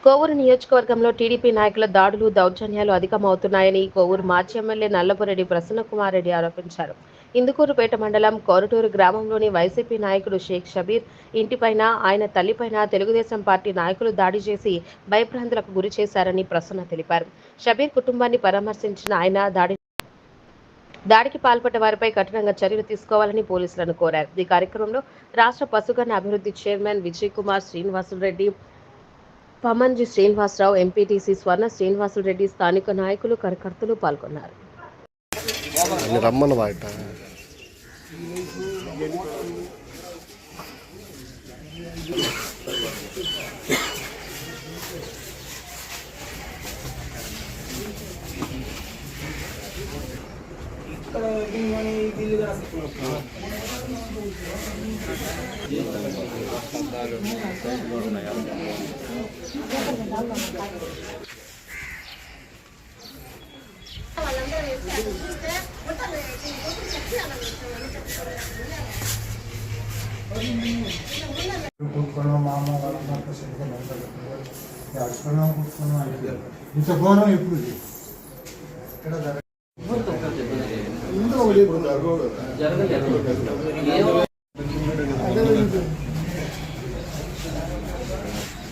కోవూరు నియోజకవర్గంలో టీడీపీ నాయకుల దాడులు, దౌర్జన్యాలు అధికమవుతున్నాయని కోవూరు మాజీ ఎమ్మెల్యే నల్లపురెడ్డి ప్రసన్నకుమార్ రెడ్డి ఆరోపించారు. ఇందుకూరుపేట మండలం కొరటూరు గ్రామంలోని వైసీపీ నాయకుడు షేక్ షబీర్ ఇంటిపైన, ఆయన తల్లిపైన తెలుగుదేశం పార్టీ నాయకులు దాడి చేసి భయభ్రాంతులకు గురి చేశారని ప్రసన్న తెలిపారు. షబీర్ కుటుంబాన్ని పరామర్శించిన ఆయన దాడికి పాల్పడ్డ వారిపై కఠినంగా చర్యలు తీసుకోవాలని పోలీసులను కోరారు. ఈ కార్యక్రమంలో రాష్ట్ర పశుగణ అభివృద్ధి చైర్మన్ విజయ్ కుమార్ శ్రీనివాసులరెడ్డి, పమంజి శ్రీనివాసరావు, ఎంపీటీసీ స్వర్ణ శ్రీనివాసులరెడ్డి, స్థానిక నాయకులు, కార్యకర్తలు పాల్గొన్నారు. ఇంత ఘోరం ఎప్పుడు జరగలేదు.